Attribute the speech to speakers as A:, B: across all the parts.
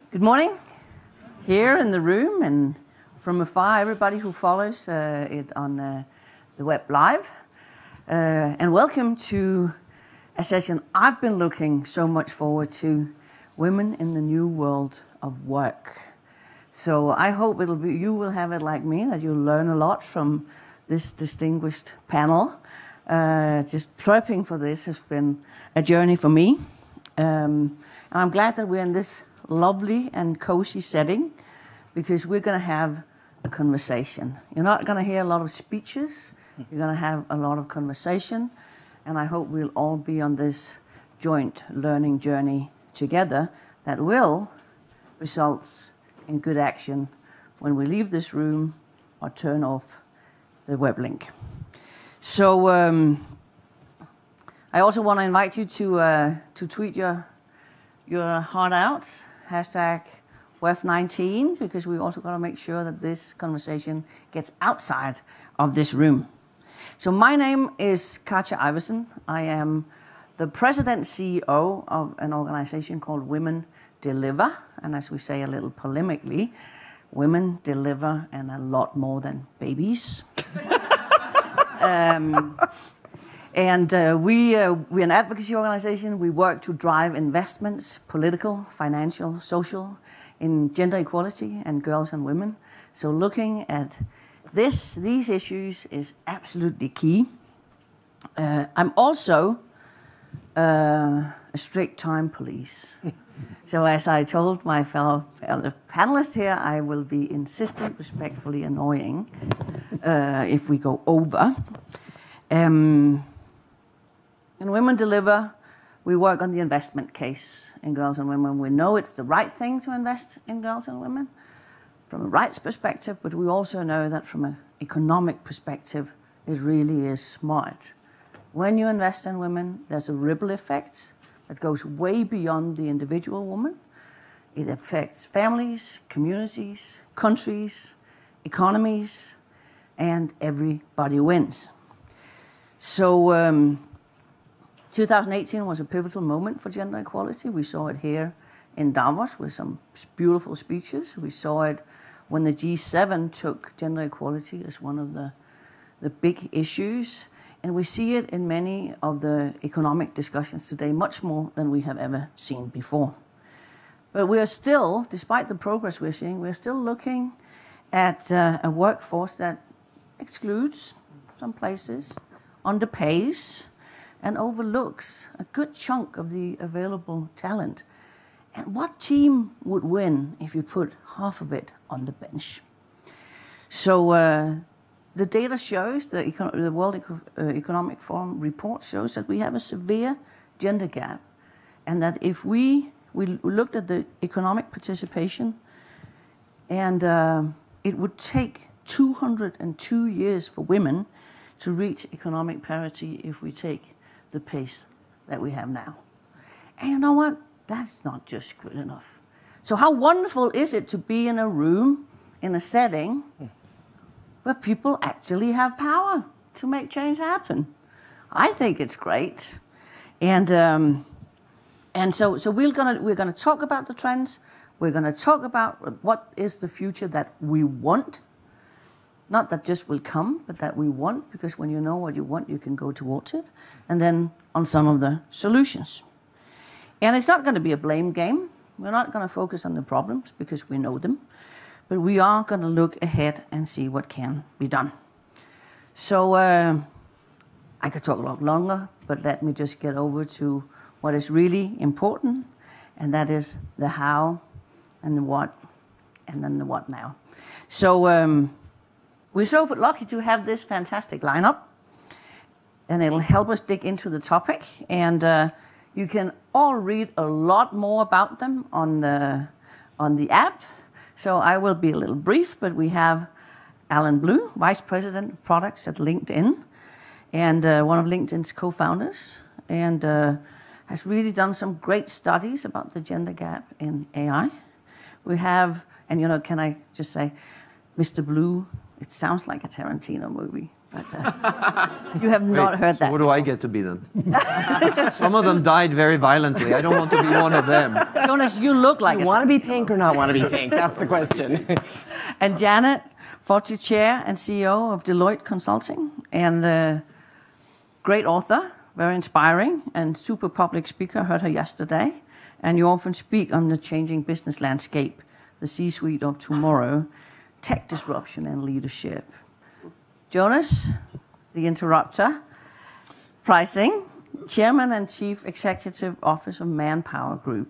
A: Good morning, here in the room and from afar, everybody who follows it on the web live. And welcome to a session I've been looking so much forward to, Women in the New World of Work. So I hope you will have it like me, that you'll learn a lot from this distinguished panel. Just prepping for this has been a journey for me. And I'm glad that we're in this lovely and cozy setting, because we're going to have a conversation. You're not going to hear a lot of speeches. You're going to have a lot of conversation. And I hope we'll all be on this joint learning journey together that will result in good action when we leave this room or turn off the web link. So I also want to invite you to tweet your heart out, #WEF19, because we also got to make sure that this conversation gets outside of this room. So my name is Katja Iversen. I am the president CEO of an organization called Women Deliver. And as we say a little polemically, women deliver and a lot more than babies. We're an advocacy organization. We work to drive investments, political, financial, social, in gender equality and girls and women. So looking at these issues is absolutely key. I'm also a strict time police. So as I told my fellow panelists here, I will be insistent, respectfully annoying if we go over. In Women Deliver, we work on the investment case in girls and women. We know it's the right thing to invest in girls and women from a rights perspective, but we also know that from an economic perspective, it really is smart. When you invest in women, there's a ripple effect that goes way beyond the individual woman. It affects families, communities, countries, economies, and everybody wins. So 2018 was a pivotal moment for gender equality. We saw it here in Davos with some beautiful speeches. We saw it when the G7 took gender equality as one of the big issues. And we see it in many of the economic discussions today, much more than we have ever seen before. But we are still, despite the progress we're seeing, we're still looking at a workforce that excludes some places, underpays, and overlooks a good chunk of the available talent. And what team would win if you put half of it on the bench? So the data shows, the World Economic Forum report shows that we have a severe gender gap, and that if we looked at the economic participation, and it would take 202 years for women to reach economic parity if we take the pace that we have now. And you know what? That's not just good enough. So how wonderful is it to be in a room, in a setting, where people actually have power to make change happen? I think it's great. And so we're gonna talk about the trends. We're gonna talk about what is the future that we want. Not that just will come, but that we want, because when you know what you want, you can go towards it. And then on some of the solutions. And it's not going to be a blame game. We're not going to focus on the problems because we know them. But we are going to look ahead and see what can be done. So I could talk a lot longer, but let me just get over to what is really important. And that is the how and the what, and then the what now. So we're so lucky to have this fantastic lineup, and it'll help us dig into the topic. And you can all read a lot more about them on the app. So I will be a little brief, but we have Alan Blue, Vice President of Products at LinkedIn, and one of LinkedIn's co-founders, and has really done some great studies about the gender gap in AI. We have, and can I just say, Mr. Blue, it sounds like a Tarantino movie. But you have not heard that.
B: What do I get to be then? Some of them died very violently. I don't want to be one of them.
A: Jonas, you look like
C: you want to be pink or not want to be pink? That's the question.
A: And Janet, Foutty Chair and CEO of Deloitte Consulting, and great author, very inspiring, and super public speaker. I heard her yesterday. And you often speak on the changing business landscape, the C-suite of tomorrow, tech disruption and leadership. Jonas, the interrupter, Prising, Chairman and Chief Executive Officer of ManpowerGroup.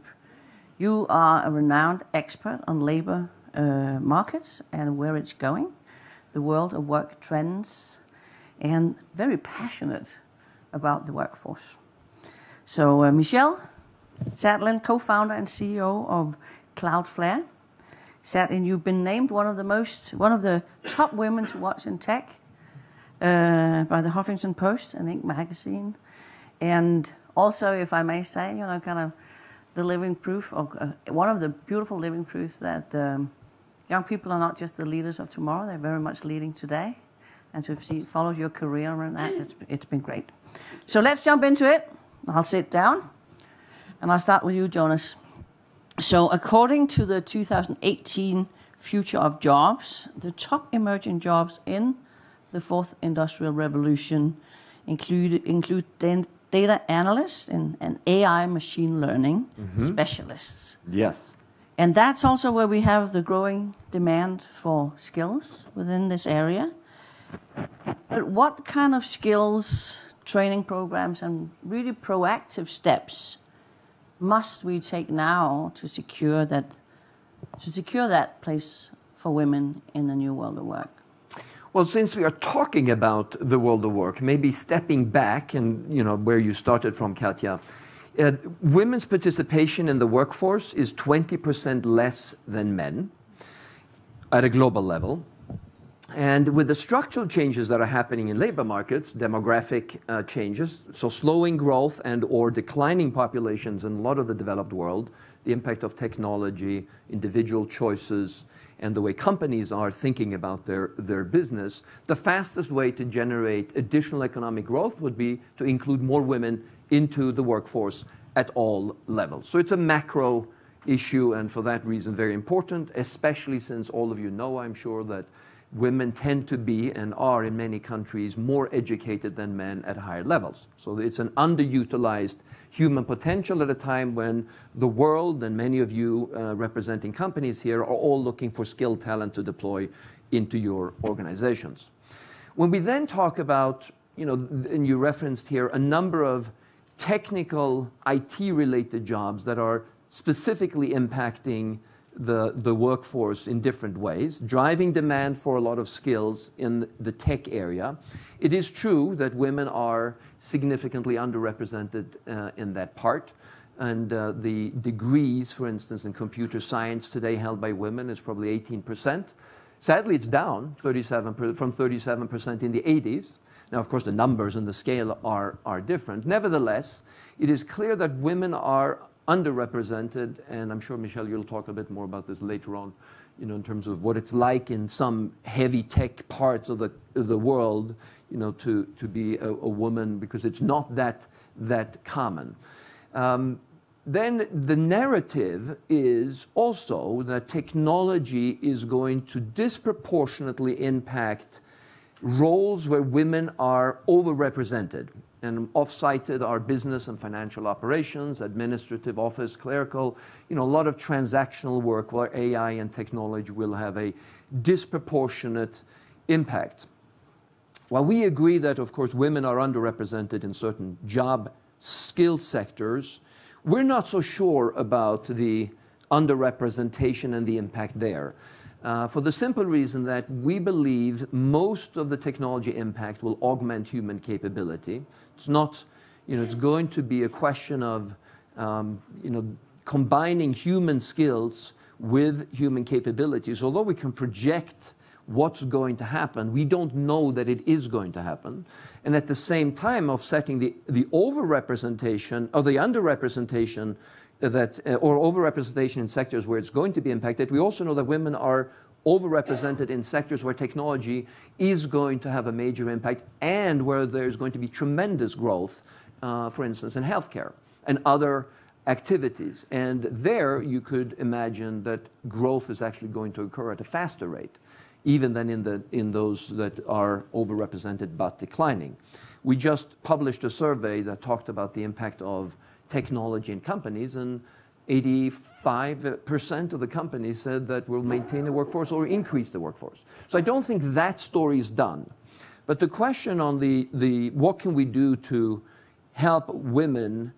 A: You are a renowned expert on labor markets and where it's going, the world of work trends, and very passionate about the workforce. So Michelle Zatlyn, co-founder and CEO of Cloudflare. Zatlyn, you've been named one of the top women to watch in tech by the Huffington Post and Inc. magazine, and also, if I may say, kind of the living proof of one of the beautiful living proofs that young people are not just the leaders of tomorrow; they're very much leading today. And to follow your career around that, it's been great. So let's jump into it. I'll sit down. And I'll start with you, Jonas. So according to the 2018 Future of Jobs, the top emerging jobs in the fourth industrial revolution include data analysts and AI machine learning specialists.
B: Yes.
A: And that's also where we have the growing demand for skills within this area. But what kind of skills, training programs, and really proactive steps must we take now to secure that place for women in the new world of work?
B: Well, since we are talking about the world of work, maybe stepping back and where you started from, Katja, women's participation in the workforce is 20% less than men at a global level. And with the structural changes that are happening in labor markets, demographic changes, so slowing growth and or declining populations in a lot of the developed world, the impact of technology, individual choices, and the way companies are thinking about their business, the fastest way to generate additional economic growth would be to include more women into the workforce at all levels. So it's a macro issue, and for that reason, very important, especially since all of you know, I'm sure, that women tend to be and are in many countries more educated than men at higher levels. So it's an underutilized human potential at a time when the world and many of you representing companies here are all looking for skilled talent to deploy into your organizations. When we then talk about, and you referenced here a number of technical IT-related jobs that are specifically impacting the workforce in different ways, driving demand for a lot of skills in the tech area. It is true that women are significantly underrepresented in that part. And the degrees, for instance, in computer science today held by women is probably 18%. Sadly, it's down from 37% in the 80s. Now, of course, the numbers and the scale are different. Nevertheless, it is clear that women are underrepresented, and I'm sure, Michelle, you'll talk a bit more about this later on, in terms of what it's like in some heavy tech parts of the world, to be a woman, because it's not that common. Then the narrative is also that technology is going to disproportionately impact roles where women are overrepresented. And off-cited are business and financial operations, administrative, office, clerical, a lot of transactional work where AI and technology will have a disproportionate impact. While we agree that, of course, women are underrepresented in certain job skill sectors, we're not so sure about the underrepresentation and the impact there. For the simple reason that we believe most of the technology impact will augment human capability. It's not, it's going to be a question of, combining human skills with human capabilities. Although we can project what's going to happen, we don't know that it is going to happen. And at the same time, offsetting the overrepresentation or the underrepresentation or overrepresentation in sectors where it's going to be impacted, we also know that women are overrepresented in sectors where technology is going to have a major impact and where there's going to be tremendous growth, for instance, in healthcare and other activities. And there you could imagine that growth is actually going to occur at a faster rate, even than in those that are overrepresented but declining. We just published a survey that talked about the impact of technology in companies, and 85% of the companies said that we'll maintain the workforce or increase the workforce. So I don't think that story is done. But the question on the what can we do to help women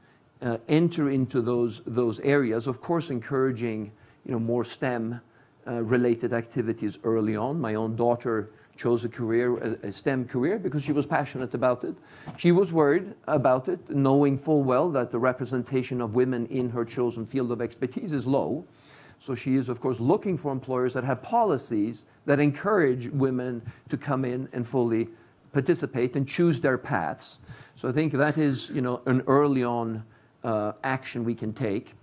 B: enter into those areas, of course encouraging more STEM related activities early on. My own daughter chose a STEM career because she was passionate about it. She was worried about it, knowing full well that the representation of women in her chosen field of expertise is low. So she is, of course, looking for employers that have policies that encourage women to come in and fully participate and choose their paths. So I think that is, an early on action we can take.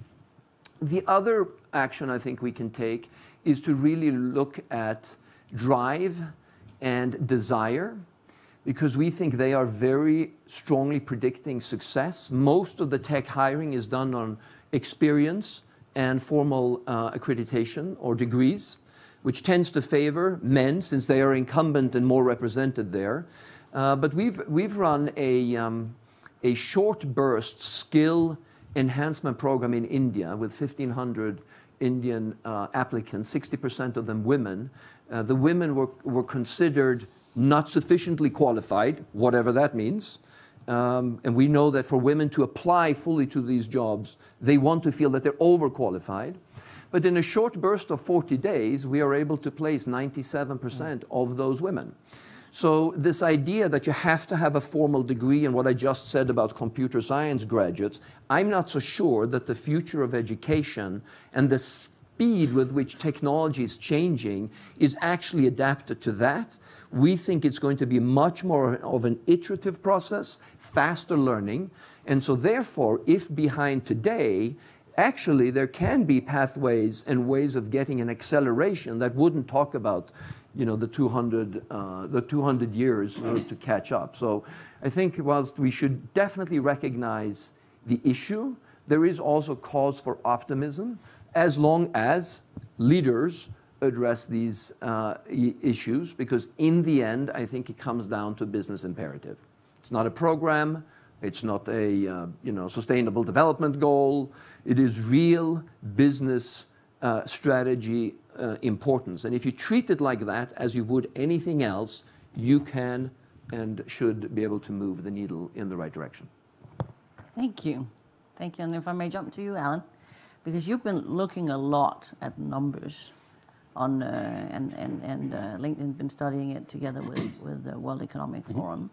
B: The other action I think we can take is to really look at drive and desire, because we think they are very strongly predicting success. Most of the tech hiring is done on experience and formal accreditation or degrees, which tends to favor men since they are incumbent and more represented there. But we've run a short burst skill enhancement program in India with 1,500 Indian applicants, 60% of them women. The women were considered not sufficiently qualified, whatever that means. And we know that for women to apply fully to these jobs, they want to feel that they're overqualified. But in a short burst of 40 days, we are able to place 97% of those women. So this idea that you have to have a formal degree, and what I just said about computer science graduates, I'm not so sure that the future of education and the speed with which technology is changing is actually adapted to that. We think it's going to be much more of an iterative process, faster learning. And so therefore, if behind today, actually there can be pathways and ways of getting an acceleration that wouldn't talk about the 200 years to catch up. So I think whilst we should definitely recognize the issue, there is also cause for optimism as long as leaders address these issues, because in the end, I think it comes down to business imperative. It's not a program. It's not a sustainable development goal. It is real business strategy importance. And if you treat it like that, as you would anything else, you can and should be able to move the needle in the right direction. Thank you.
A: Thank you. And if I may jump to you, Alan, because you've been looking a lot at numbers on, and LinkedIn been studying it together with the World Economic Forum.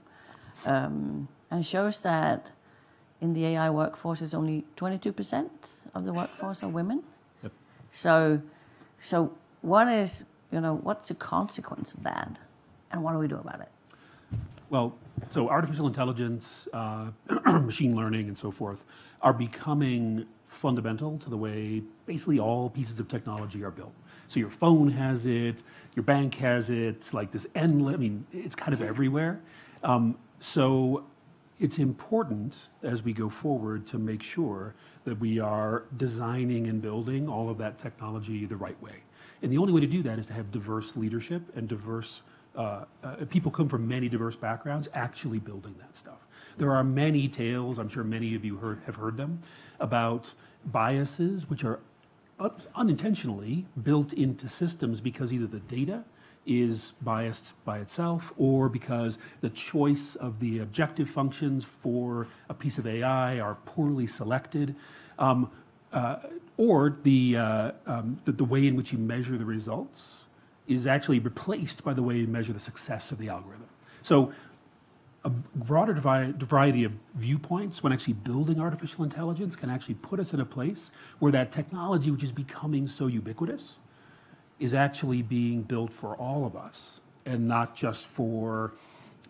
A: And it shows that in the AI workforce, it's only 22% of the workforce are women. Yep. So what is, what's the consequence of that? And what do we do about it?
D: Well, so artificial intelligence, machine learning, and so forth are becoming fundamental to the way basically all pieces of technology are built. So your phone has it, your bank has it, like this endless, it's kind of everywhere. So it's important as we go forward to make sure that we are designing and building all of that technology the right way. And the only way to do that is to have diverse leadership and diverse people come from many diverse backgrounds actually building that stuff. There are many tales, I'm sure many of you have heard them, about biases which are unintentionally built into systems because either the data is biased by itself or because the choice of the objective functions for a piece of AI are poorly selected, or the way in which you measure the results is actually replaced by the way you measure the success of the algorithm. So a broader variety of viewpoints when actually building artificial intelligence can actually put us in a place where that technology, which is becoming so ubiquitous, is actually being built for all of us and not just for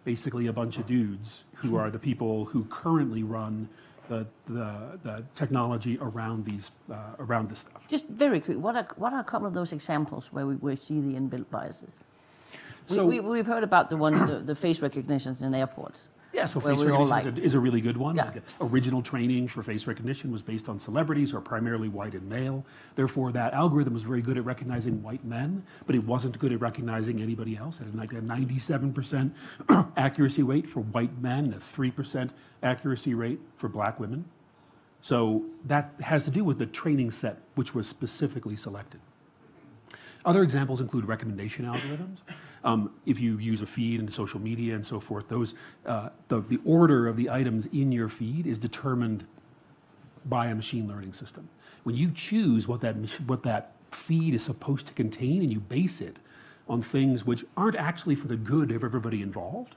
D: basically a bunch of dudes who are the people who currently run the technology around around this stuff.
A: Just very quick, what are a couple of those examples where we see the inbuilt biases?
D: So
A: We've heard about the face recognitions in airports.
D: yeah, so
A: where
D: face
A: we all
D: recognition is a really good one.
A: Yeah.
D: Like, original training for face recognition was based on celebrities who are primarily white and male. Therefore, that algorithm was very good at recognizing white men, but it wasn't good at recognizing anybody else. It had like a 97% accuracy rate for white men, a 3% accuracy rate for black women. So that has to do with the training set, which was specifically selected. Other examples include recommendation algorithms. If you use a feed in social media and so forth, those the order of the items in your feed is determined by a machine learning system. When you choose what that feed is supposed to contain and you base it on things which aren't actually for the good of everybody involved,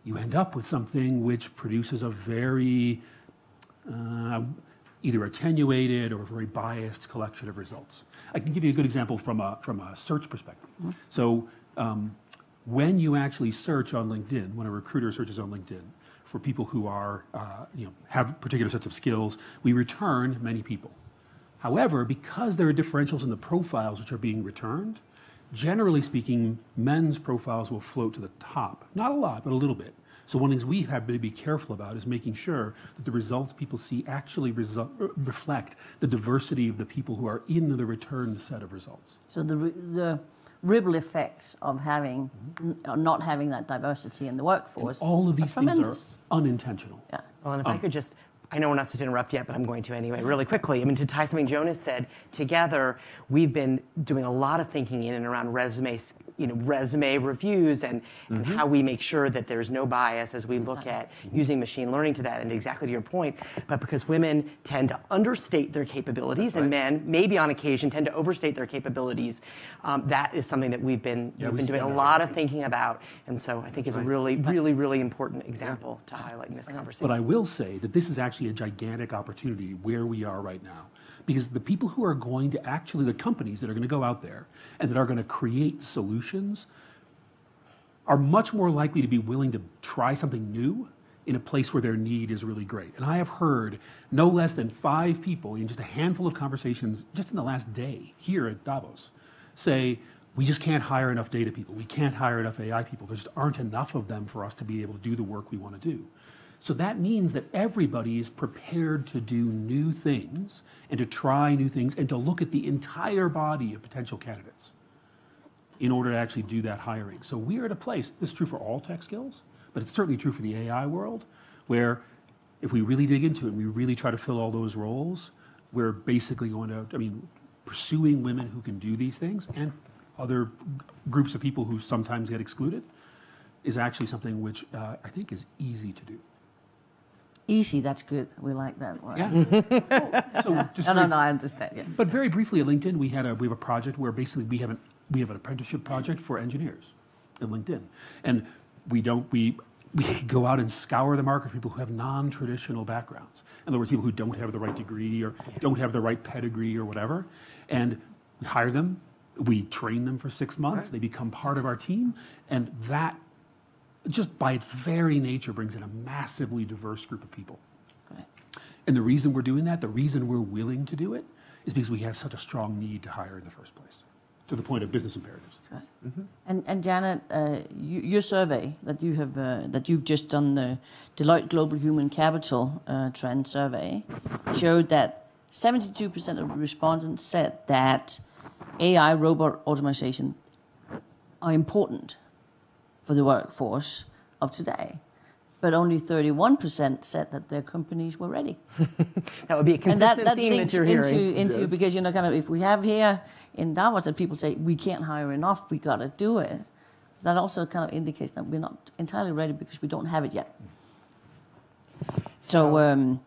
D: you end up with something which produces a very either attenuated or very biased collection of results. I can give you a good example from a search perspective. Mm-hmm. So when you actually search on LinkedIn, when a recruiter searches on LinkedIn for people who are, have particular sets of skills, we return many people. However, because there are differentials in the profiles which are being returned, generally speaking, men's profiles will float to the top. Not a lot, but a little bit. So one of the things we have to be careful about is making sure that the results people see actually reflect the diversity of the people who are in the returned set of results.
A: So the ripple effects of having not having that diversity in the workforce.
D: And all of these things are unintentional.
A: Yeah.
C: Well, and if I could just, I know we're not supposed to interrupt yet, but I'm going to anyway, really quickly. I mean, to tie something Jonas said, together, we've been doing a lot of thinking in and around resume reviews and how we make sure that there's no bias as we look at using machine learning to that. And exactly to your point, but because women tend to understate their capabilities and men, maybe on occasion, tend to overstate their capabilities, that is something that we've been doing a lot of thinking about. And so I think is a really important example to highlight in this conversation.
D: But I will say that this is actually a gigantic opportunity where we are right now. Because the people who are going to actually, the companies that are going to go out there and that are going to create solutions are much more likely to be willing to try something new in a place where their need is really great. And I have heard no less than 5 people in just a handful of conversations just in the last day here at Davos say, we just can't hire enough data people. We can't hire enough AI people. There just aren't enough of them for us to be able to do the work we want to do. So that means that everybody is prepared to do new things and to try new things and to look at the entire body of potential candidates in order to actually do that hiring. So we are at a place, this is true for all tech skills, but it's certainly true for the AI world, where if we really dig into it and we really try to fill all those roles, we're basically going to, pursuing women who can do these things and other groups of people who sometimes get excluded is actually something which I think is easy to do.
A: Easy, that's good. We like that word.
D: Yeah. So just
A: no, I understand. Yeah.
D: But very briefly at LinkedIn, we have a project where basically we have an apprenticeship project for engineers at LinkedIn, and we go out and scour the market for people who have non-traditional backgrounds. In other words, people who don't have the right degree or don't have the right pedigree or whatever, and we hire them. We train them for 6 months. Right. They become part of our team, and that, just by its very nature, brings in a massively diverse group of people. Right. And the reason we're doing that, the reason we're willing to do it, is because we have such a strong need to hire in the first place, to the point of business imperatives.
A: Right. Mm-hmm. And Janet, your survey that you have that you've just done, the Deloitte Global Human Capital Trend Survey, showed that 72% of the respondents said that AI robot automation are important for the workforce of today, but only 31% said that their companies were ready.
C: That would be a consistent theme that you're hearing.
A: Into yes. Because if we have here in Davos that people say we can't hire enough, we got to do it. That also kind of indicates that we're not entirely ready because we don't have it yet. So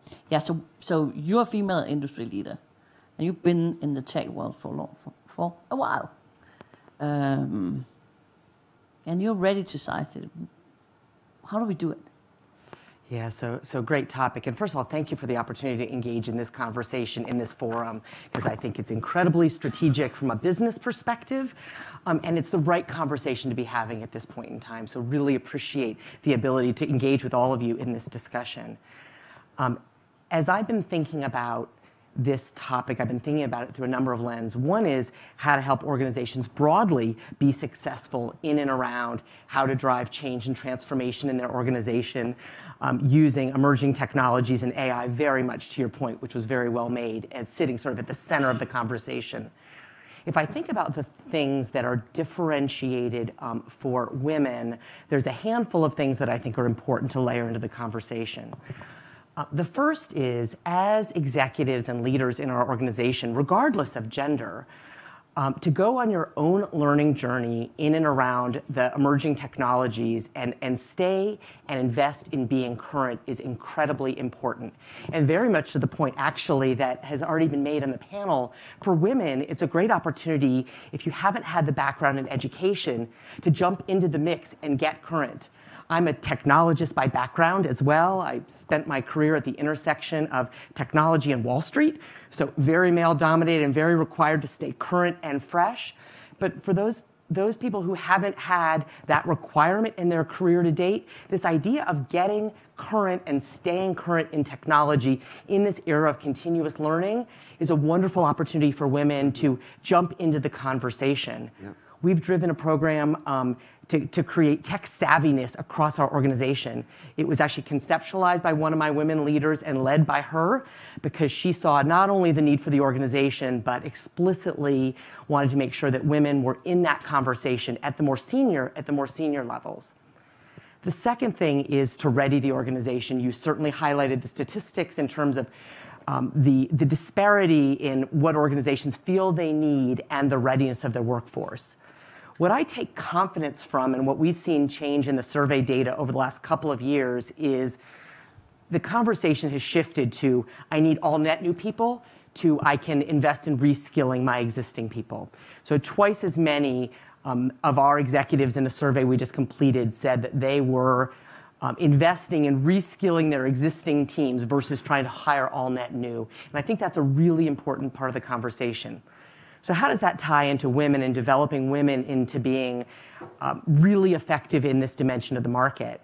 A: so you're a female industry leader, and you've been in the tech world for a while. And you're ready to size it. How do we do it?
C: Yeah, so great topic. And first of all, thank you for the opportunity to engage in this conversation, in this forum, because I think it's incredibly strategic from a business perspective, and it's the right conversation to be having at this point in time. So really appreciate the ability to engage with all of you in this discussion. as I've been thinking about this topic, I've been thinking about it through a number of lenses. One is how to help organizations broadly be successful in and around how to drive change and transformation in their organization using emerging technologies and AI, very much to your point, which was very well made, and sitting sort of at the center of the conversation. If I think about the things that are differentiated for women, there's a handful of things that I think are important to layer into the conversation. The first is, as executives and leaders in our organization, regardless of gender, to go on your own learning journey in and around the emerging technologies and stay and invest in being current is incredibly important. And very much to the point, actually, that has already been made on the panel, for women, it's a great opportunity, if you haven't had the background in education, to jump into the mix and get current. I'm a technologist by background as well. I spent my career at the intersection of technology and Wall Street, so very male-dominated and very required to stay current and fresh. But for those people who haven't had that requirement in their career to date, this idea of getting current and staying current in technology in this era of continuous learning is a wonderful opportunity for women to jump into the conversation. Yep. We've driven a program to create tech savviness across our organization. It was actually conceptualized by one of my women leaders and led by her because she saw not only the need for the organization, but explicitly wanted to make sure that women were in that conversation at the more senior levels. The second thing is to ready the organization. You certainly highlighted the statistics in terms of the disparity in what organizations feel they need and the readiness of their workforce. What I take confidence from and what we've seen change in the survey data over the last couple of years is the conversation has shifted to, I need all net new people, to I can invest in reskilling my existing people. So twice as many of our executives in a survey we just completed said that they were investing in reskilling their existing teams versus trying to hire all net new. And I think that's a really important part of the conversation. So how does that tie into women and developing women into being really effective in this dimension of the market?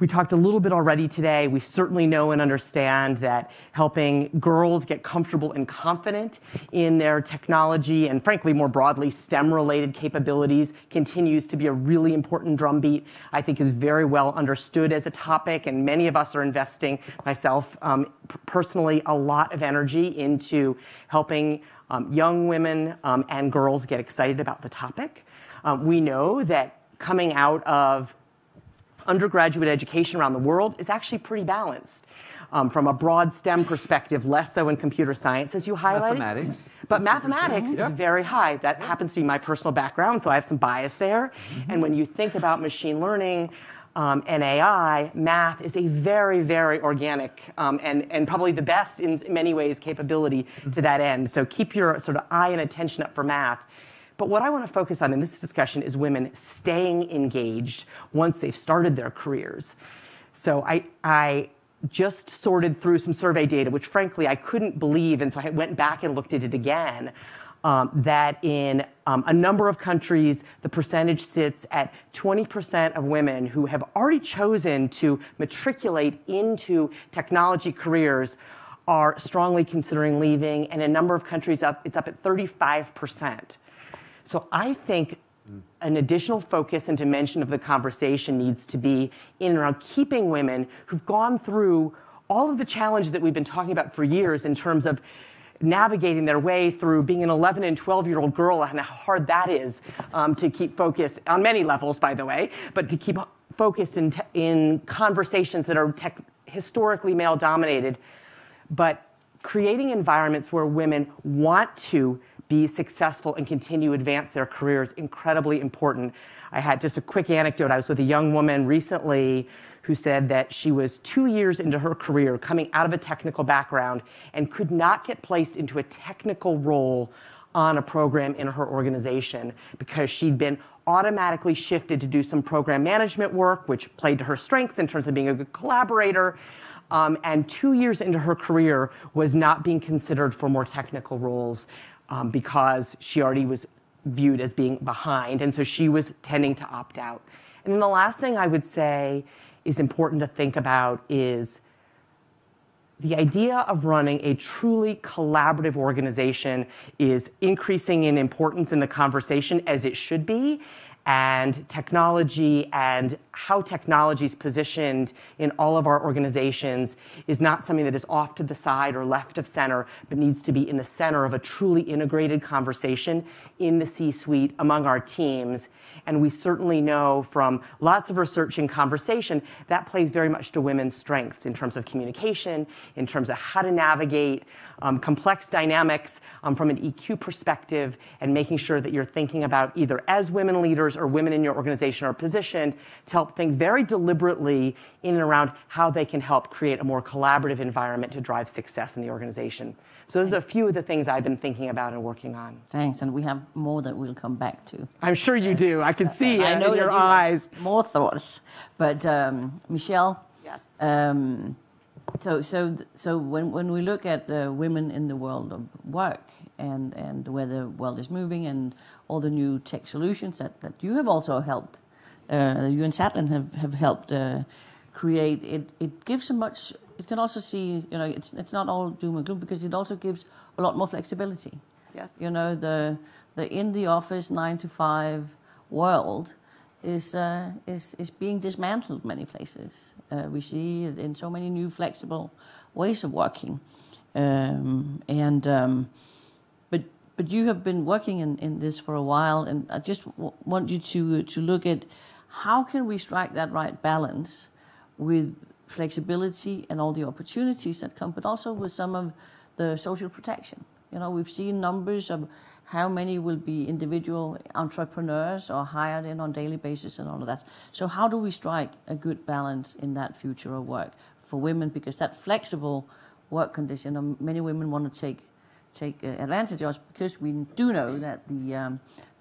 C: We talked a little bit already today. We certainly know and understand that helping girls get comfortable and confident in their technology and, frankly, more broadly, STEM-related capabilities continues to be a really important drumbeat. I think is very well understood as a topic, and many of us are investing, myself personally, a lot of energy into helping young women and girls get excited about the topic. We know that coming out of undergraduate education around the world is actually pretty balanced. From a broad STEM perspective, less so in computer science, as you highlighted.
B: Mathematics.
C: But mathematics is very high. That happens to be my personal background, so I have some bias there. Mm-hmm. And when you think about machine learning and AI, math is a very, very organic and probably the best in many ways capability to that end. So keep your sort of eye and attention up for math. But what I want to focus on in this discussion is women staying engaged once they've started their careers. So I just sorted through some survey data, which frankly I couldn't believe, and so I went back and looked at it again, that in a number of countries, the percentage sits at 20% of women who have already chosen to matriculate into technology careers are strongly considering leaving, and in a number of countries, it's up at 35%. So I think an additional focus and dimension of the conversation needs to be in and around keeping women who've gone through all of the challenges that we've been talking about for years in terms of navigating their way through being an 11 and 12-year-old girl and how hard that is to keep focused on many levels, by the way, but to keep focused in conversations that are historically male-dominated, but creating environments where women want to be successful and continue to advance their careers, incredibly important. I had just a quick anecdote. I was with a young woman recently who said that she was 2 years into her career, coming out of a technical background, and could not get placed into a technical role on a program in her organization because she'd been automatically shifted to do some program management work, which played to her strengths in terms of being a good collaborator, and 2 years into her career was not being considered for more technical roles. Because she already was viewed as being behind, and so she was tending to opt out. And then the last thing I would say is important to think about is the idea of running a truly collaborative organization is increasing in importance in the conversation, as it should be. And technology and how technology is positioned in all of our organizations is not something that is off to the side or left of center, but needs to be in the center of a truly integrated conversation in the C-suite among our teams. And we certainly know from lots of research and conversation that plays very much to women's strengths in terms of communication, in terms of how to navigate complex dynamics from an EQ perspective, and making sure that you're thinking about either as women leaders or women in your organization are positioned to help think very deliberately in and around how they can help create a more collaborative environment to drive success in the organization. So those are a few of the things I've been thinking about and working on.
A: Thanks, and we have more that we'll come back to.
C: I'm sure you do. I can see
A: I
C: it
A: know
C: in your
A: that you
C: eyes.
A: have more thoughts, but Michelle.
E: Yes.
A: So when we look at women in the world of work and where the world is moving and all the new tech solutions that you have also helped, you and Zatlyn have helped create, it gives a much. It can also see, it's not all doom and gloom, because it also gives a lot more flexibility.
E: Yes.
A: The in the office 9 to 5 world is being dismantled many places. We see it in so many new flexible ways of working, but you have been working in this for a while, and I just want you to look at how can we strike that right balance with flexibility and all the opportunities that come, but also with some of the social protection. We've seen numbers of how many will be individual entrepreneurs or hired in on a daily basis and all of that. So how do we strike a good balance in that future of work for women? Because that flexible work condition, many women want to take advantage of, because we do know that the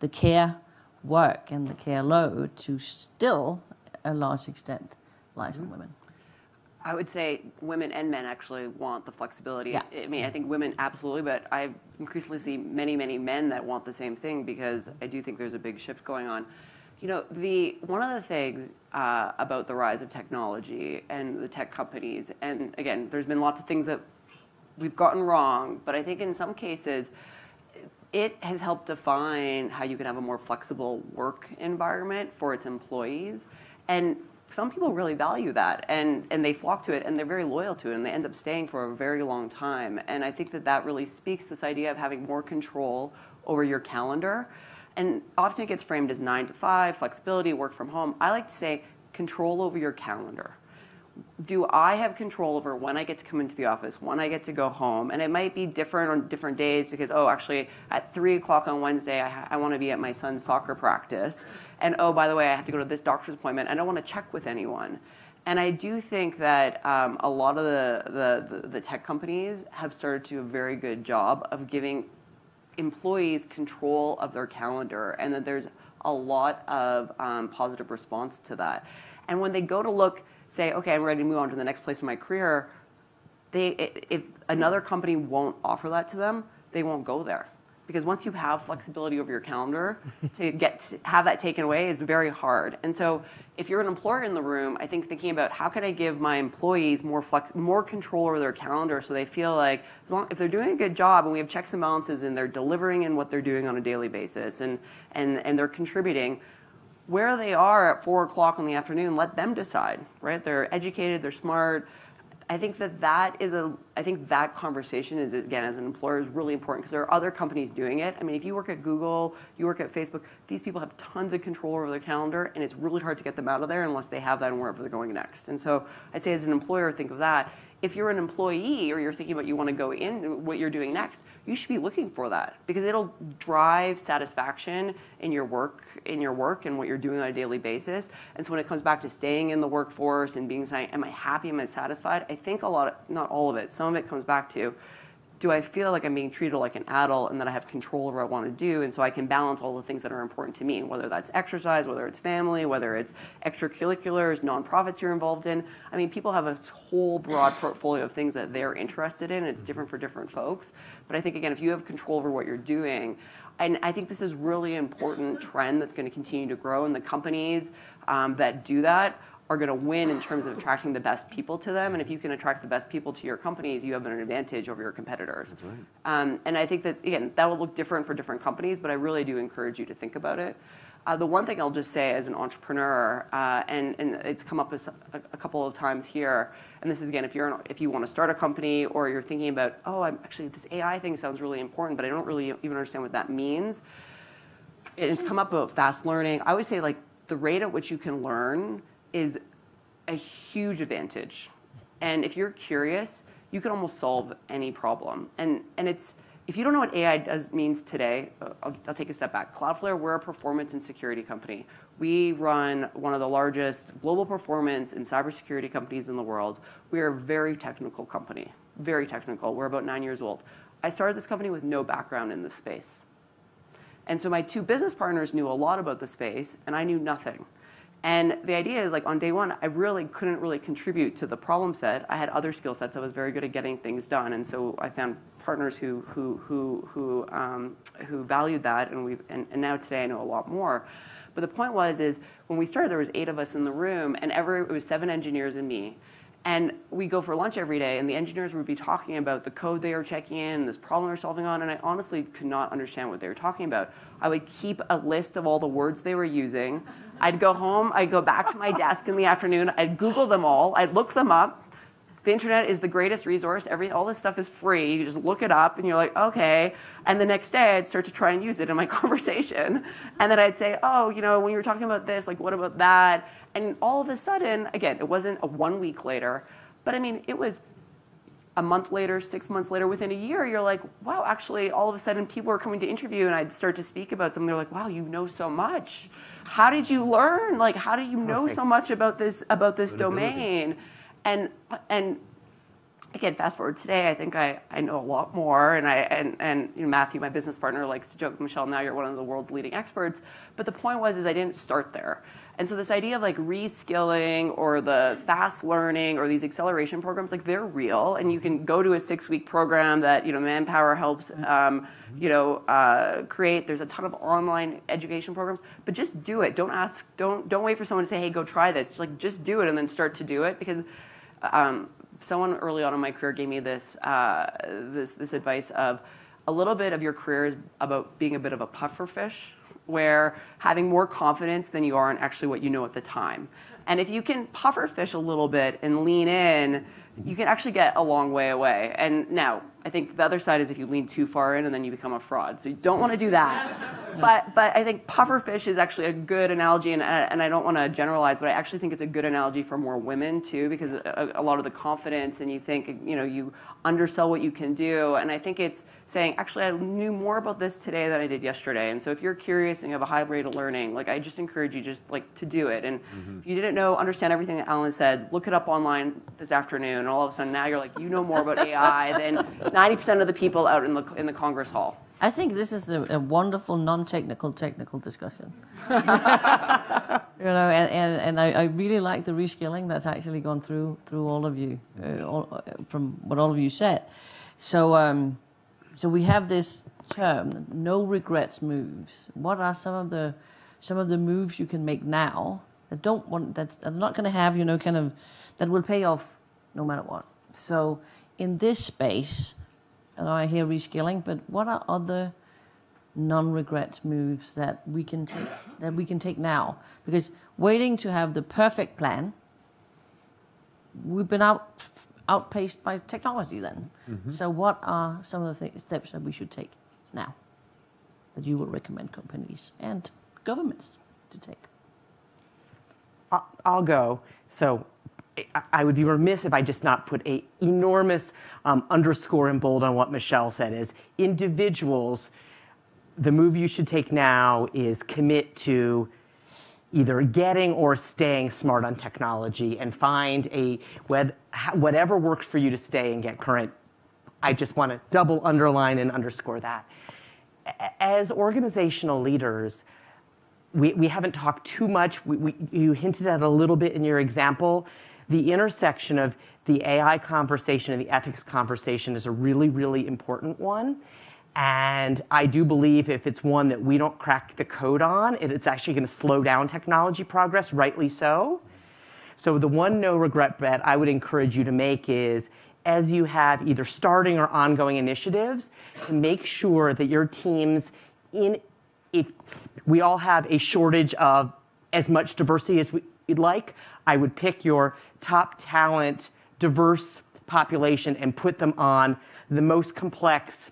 A: care work and the care load to still a large extent lies on women.
E: I would say women and men actually want the flexibility.
A: Yeah.
E: I mean, I think women absolutely, but I increasingly see many, many men that want the same thing, because I do think there's a big shift going on. One of the things about the rise of technology and the tech companies, and again, there's been lots of things that we've gotten wrong, but I think in some cases, it has helped define how you can have a more flexible work environment for its employees. And some people really value that, and they flock to it, and they're very loyal to it, and they end up staying for a very long time. And I think that really speaks to this idea of having more control over your calendar. And often it gets framed as 9 to 5, flexibility, work from home. I like to say control over your calendar. Do I have control over when I get to come into the office, when I get to go home? And it might be different on different days, because, actually, at 3 o'clock on Wednesday, I want to be at my son's soccer practice. And, by the way, I have to go to this doctor's appointment. I don't want to check with anyone. And I do think that a lot of the tech companies have started to do a very good job of giving employees control of their calendar, and that there's a lot of positive response to that. And when they go to say, okay, I'm ready to move on to the next place in my career, if another company won't offer that to them, they won't go there. Because once you have flexibility over your calendar, to have that taken away is very hard. And so if you're an employer in the room, I think thinking about how can I give my employees more control over their calendar, so they feel like if they're doing a good job and we have checks and balances and they're delivering in what they're doing on a daily basis and they're contributing, where they are at 4 o'clock in the afternoon, let them decide, right? They're educated, they're smart. I think that conversation is, again, as an employer, is really important, because there are other companies doing it. I mean, if you work at Google, you work at Facebook, these people have tons of control over their calendar, and it's really hard to get them out of there unless they have that and wherever they're going next. And so I'd say as an employer, think of that. If you're an employee or you're thinking about you want to go in what you're doing next, you should be looking for that, because it'll drive satisfaction in your work and what you're doing on a daily basis. And so when it comes back to staying in the workforce and being saying, am I happy, am I satisfied? I think not all of it, some of it comes back to, do I feel like I'm being treated like an adult and that I have control over what I want to do, and so I can balance all the things that are important to me, whether that's exercise, whether it's family, whether it's extracurriculars, nonprofits you're involved in. I mean, people have a whole broad portfolio of things that they're interested in, and it's different for different folks. But I think, again, if you have control over what you're doing, and I think this is really important trend that's going to continue to grow, and the companies that do that are going to win in terms of attracting the best people to them. And if you can attract the best people to your companies, you have an advantage over your competitors. That's right. And I think that, again, that will look different for different companies, but I really do encourage you to think about it. The one thing I'll just say as an entrepreneur, and it's come up a couple of times here, and this is, again, if you want to start a company or you're thinking about, oh, actually this AI thing sounds really important, but I don't really even understand what that means. It's come up about fast learning. I always say, like, the rate at which you can learn is a huge advantage. And if you're curious, you can almost solve any problem. And it's, if you don't know what AI means today, I'll take a step back. Cloudflare, we're a performance and security company. We run one of the largest global performance and cybersecurity companies in the world. We are a very technical company, very technical. We're about 9 years old. I started this company with no background in this space. And so my two business partners knew a lot about the space, and I knew nothing. And the idea is, like, on day one, I really couldn't really contribute to the problem set. I had other skill sets. I was very good at getting things done, and so I found partners who valued that, and now today I know a lot more. But the point is when we started, there was 8 of us in the room, and it was 7 engineers and me. And we go for lunch every day, and the engineers would be talking about the code they were checking in, this problem they're solving on, and I honestly could not understand what they were talking about. I would keep a list of all the words they were using. I'd go home, I'd go back to my desk in the afternoon, I'd Google them all, I'd look them up. The internet is the greatest resource. All this stuff is free. You just look it up, and you're like, okay. And the next day, I'd start to try and use it in my conversation. And then I'd say, oh, when you were talking about this, like, what about that? And all of a sudden, again, it wasn't a 1 week later, but I mean, it was a month later, 6 months later, within a year, you're like, wow, actually, all of a sudden, people are coming to interview, and I'd start to speak about something. They're like, wow, you know so much. How did you learn? Like, how do you know so much about this domain? And again, fast forward today, I think I know a lot more. And Matthew, my business partner, likes to joke, Michelle, now you're one of the world's leading experts. But the point is I didn't start there. And so this idea of, like, reskilling or the fast learning or these acceleration programs, like, they're real. And you can go to a 6-week program that Manpower helps create. There's a ton of online education programs, but just do it. Don't ask. Don't wait for someone to say, hey, go try this. Just do it and then start to do it, because someone early on in my career gave me this advice of a little bit of your career is about being a bit of a puffer fish, where having more confidence than you are in actually what you know at the time. And if you can puffer fish a little bit and lean in, you can actually get a long way away. And now, I think the other side is if you lean too far in and then you become a fraud. So you don't want to do that. But I think pufferfish is actually a good analogy, and I don't want to generalize, but I actually think it's a good analogy for more women too, because a lot of the confidence, and you think, you undersell what you can do. And I think it's saying, actually, I knew more about this today than I did yesterday. And so if you're curious and you have a high rate of learning, like, I just encourage you to do it. And if you didn't understand everything that Alan said, look it up online this afternoon. And all of a sudden now you're like, you know more about AI than 90% of the people out in the Congress Hall.
A: I think this is a wonderful technical discussion. And I really like the reskilling that's actually gone through all of you, from what all of you said. So we have this term, no regrets moves. What are some of the moves you can make now that that's not going to have that will pay off no matter what? So in this space, and I hear reskilling, but what are other non-regret moves that we can take now? Because waiting to have the perfect plan, we've been outpaced by technology then. Mm-hmm. So what are some of the steps that we should take now that you would recommend companies and governments to take?
C: I'll go. So I would be remiss if I just not put a enormous underscore in bold on what Michelle said is individuals, the move you should take now is commit to either getting or staying smart on technology and find whatever works for you to stay and get current. I just want to double underline and underscore that. As organizational leaders, we haven't talked too much. You hinted at it a little bit in your example. The intersection of the AI conversation and the ethics conversation is a really, really important one. And I do believe if it's one that we don't crack the code on, it's actually going to slow down technology progress, rightly so. So the one no regret bet I would encourage you to make is, as you have either starting or ongoing initiatives, to make sure that your teams we all have a shortage of as much diversity as we'd like. I would pick your top talent, diverse population and put them on the most complex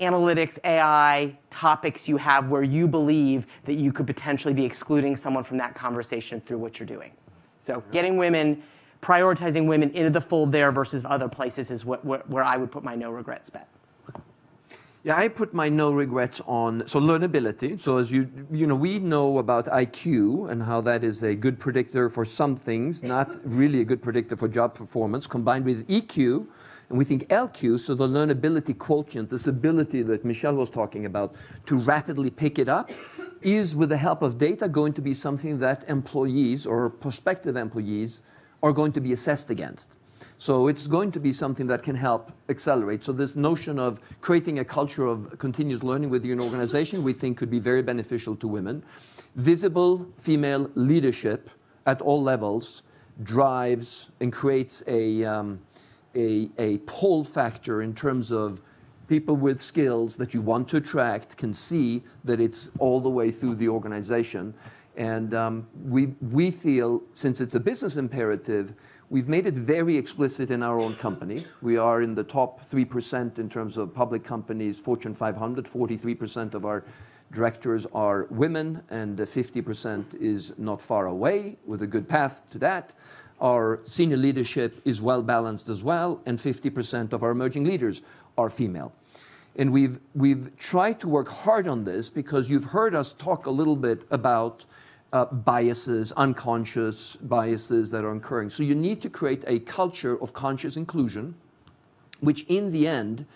C: analytics, AI topics you have where you believe that you could potentially be excluding someone from that conversation through what you're doing. So getting women, prioritizing women into the fold there versus other places is where I would put my no regrets bet.
B: Yeah, I put my no regrets on, so learnability. So as we know about IQ and how that is a good predictor for some things, not really a good predictor for job performance, combined with EQ, and we think LQ, so the learnability quotient, this ability that Michelle was talking about to rapidly pick it up, is with the help of data going to be something that employees or prospective employees are going to be assessed against. So it's going to be something that can help accelerate. So this notion of creating a culture of continuous learning within an organization, we think could be very beneficial to women. Visible female leadership at all levels drives and creates a pull factor in terms of people with skills that you want to attract can see that it's all the way through the organization. And we feel, since it's a business imperative, we've made it very explicit in our own company. We are in the top 3% in terms of public companies, Fortune 500. 43% of our directors are women, and 50% is not far away, with a good path to that. Our senior leadership is well balanced as well, and 50% of our emerging leaders are female. And we've tried to work hard on this because you've heard us talk a little bit about biases, unconscious biases that are occurring. So you need to create a culture of conscious inclusion, which in the end,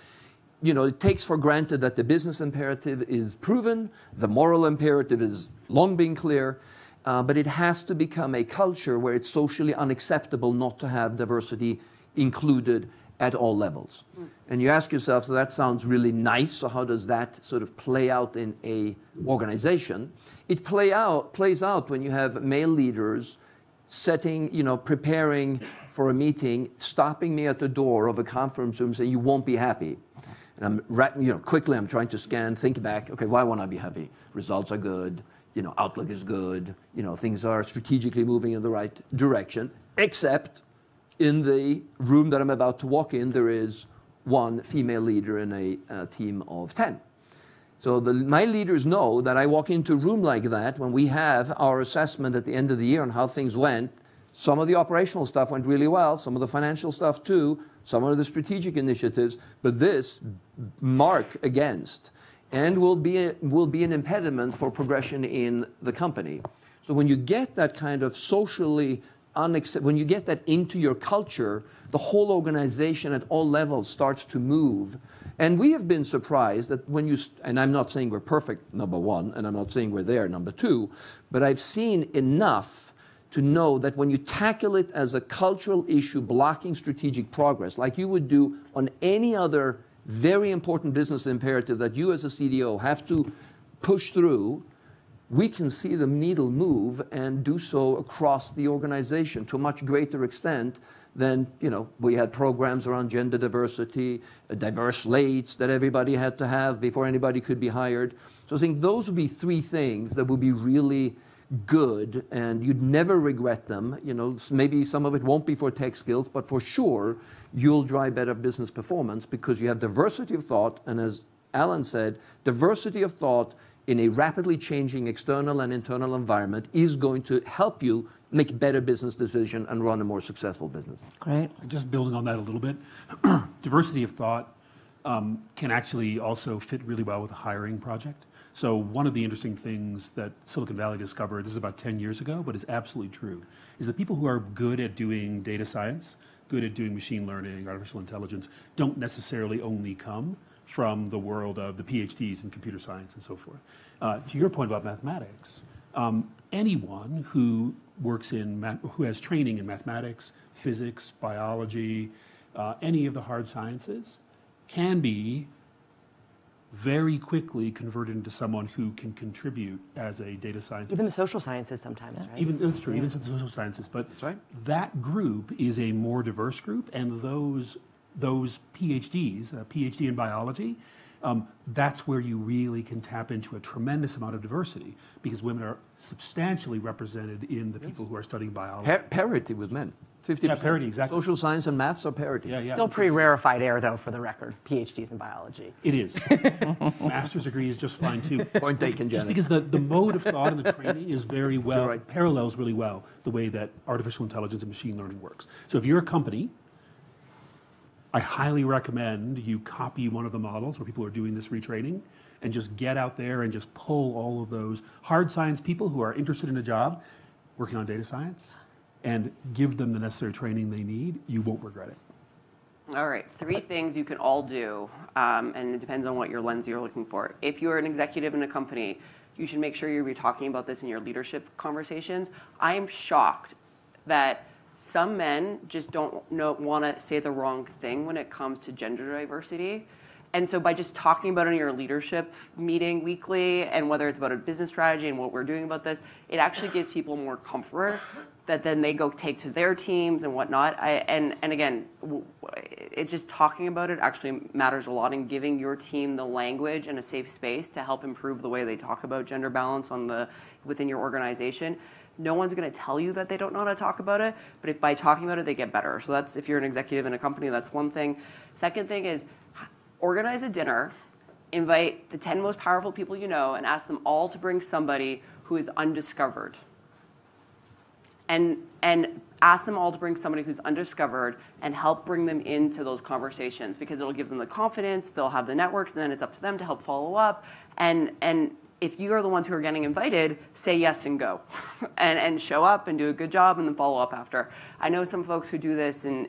B: it takes for granted that the business imperative is proven, the moral imperative is long being clear, but it has to become a culture where it's socially unacceptable not to have diversity included at all levels. And you ask yourself, so that sounds really nice, so how does that sort of play out in a organization? It plays out when you have male leaders preparing for a meeting, stopping me at the door of a conference room saying, you won't be happy. And quickly I'm trying to scan, think back, okay, why won't I be happy? Results are good, outlook is good, things are strategically moving in the right direction, except in the room that I'm about to walk in, there is one female leader in a team of 10. So my leaders know that I walk into a room like that when we have our assessment at the end of the year on how things went. Some of the operational stuff went really well, some of the financial stuff too, some of the strategic initiatives, but this mark against and will be an impediment for progression in the company. So when you get that kind of socially when you get that into your culture, the whole organization at all levels starts to move. And we have been surprised that and I'm not saying we're perfect, number one, and I'm not saying we're there, number two, but I've seen enough to know that when you tackle it as a cultural issue blocking strategic progress, like you would do on any other very important business imperative that you as a CDO have to push through, we can see the needle move and do so across the organization to a much greater extent than, we had programs around gender diversity, diverse slates that everybody had to have before anybody could be hired. So I think those would be three things that would be really good, and you'd never regret them. Maybe some of it won't be for tech skills, but for sure, you'll drive better business performance because you have diversity of thought, and as Alan said, diversity of thought in a rapidly changing external and internal environment is going to help you make better business decisions and run a more successful business.
A: Great.
D: Just building on that a little bit, diversity of thought can actually also fit really well with a hiring project. So one of the interesting things that Silicon Valley discovered, this is about 10 years ago, but is absolutely true, is that people who are good at doing data science, good at doing machine learning, artificial intelligence, don't necessarily only come from the world of the PhDs in computer science and so forth. To your point about mathematics, anyone who works who has training in mathematics, physics, biology, any of the hard sciences, can be very quickly converted into someone who can contribute as a data scientist.
C: Even the social sciences sometimes, right?
D: Even that's true. Even the social sciences, but that group is a more diverse group, and those PhDs, PhD in biology, that's where you really can tap into a tremendous amount of diversity, because women are substantially represented in the people who are studying biology.
B: Parity with men. 50%.
D: Yeah, parity, exactly.
B: Social science and maths are parity.
D: Yeah, yeah.
C: Still pretty rarefied air, though, for the record. PhDs in biology.
D: It is. Master's degree is just fine too.
B: Point taken,
D: Just
B: Janet.
D: because the mode of thought and the training is very well, parallels really well the way that artificial intelligence and machine learning works. So if you're a company, I highly recommend you copy one of the models where people are doing this retraining and just get out there and just pull all of those hard science people who are interested in a job working on data science and give them the necessary training they need. You won't regret it.
E: All right, 3 things you can all do, and it depends on what your lens you're looking for. If you're an executive in a company, you should make sure you're talking about this in your leadership conversations. I am shocked that some men just don't want to say the wrong thing when it comes to gender diversity. And so by just talking about it in your leadership meeting weekly, and whether it's about a business strategy and what we're doing about this, it actually gives people more comfort that then they go take to their teams and whatnot. And again, it just talking about it actually matters a lot in giving your team the language and a safe space to help improve the way they talk about gender balance within your organization. No one's going to tell you that they don't know how to talk about it, but if by talking about it, they get better. So that's, if you're an executive in a company, that's one thing. Second thing is organize a dinner, invite the 10 most powerful people you know, and ask them all to bring somebody who is undiscovered. And ask them all to bring somebody who's undiscovered and help bring them into those conversations, because it'll give them the confidence, they'll have the networks, and then it's up to them to help follow up. And if you are the ones who are getting invited, say yes and go. and show up and do a good job and then follow up after. I know some folks who do this in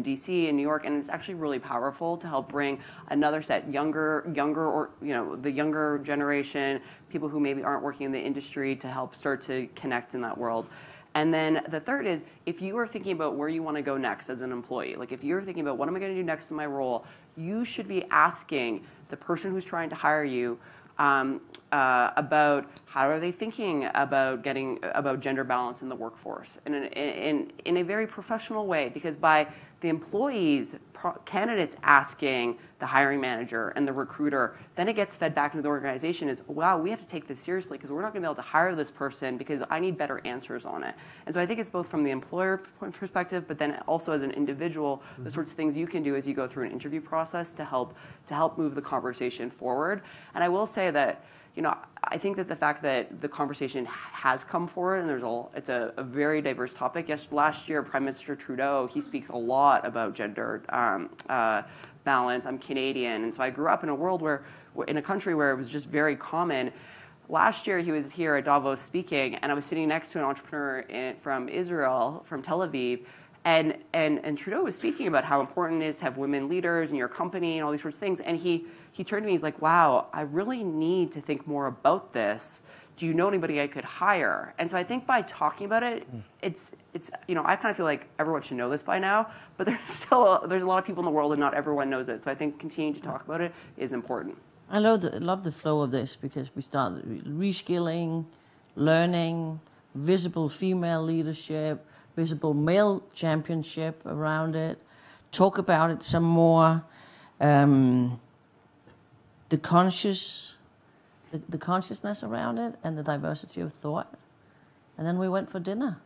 E: DC and New York, and it's actually really powerful to help bring another set, younger or the younger generation, people who maybe aren't working in the industry, to help start to connect in that world. And then the third is, if you are thinking about where you want to go next as an employee, like if you're thinking about what am I going to do next in my role, you should be asking the person who's trying to hire you about how are they thinking about about gender balance in the workforce in a very professional way, because by the employees, candidates asking the hiring manager and the recruiter, then it gets fed back into the organization is, wow, we have to take this seriously because we're not going to be able to hire this person because I need better answers on it. And so I think it's both from the employer perspective, but then also as an individual, the sorts of things you can do as you go through an interview process to help move the conversation forward. And I will say that, I think that the fact that the conversation has come forward, and it's a very diverse topic. Yes, last year, Prime Minister Trudeau, he speaks a lot about gender balance. I'm Canadian, and so I grew up in a world in a country where it was just very common. Last year, he was here at Davos speaking, and I was sitting next to an entrepreneur from Israel, from Tel Aviv, and Trudeau was speaking about how important it is to have women leaders in your company and all these sorts of things. And he turned to me, he's like, wow, I really need to think more about this. Do you know anybody I could hire? And so I think by talking about it, it's I kind of feel like everyone should know this by now, but there's a lot of people in the world and not everyone knows it. So I think continuing to talk about it is important.
A: I love the flow of this, because we start reskilling, learning, visible female leadership, visible male championship around it, talk about it some more, the consciousness around it, and the diversity of thought. And then we went for dinner.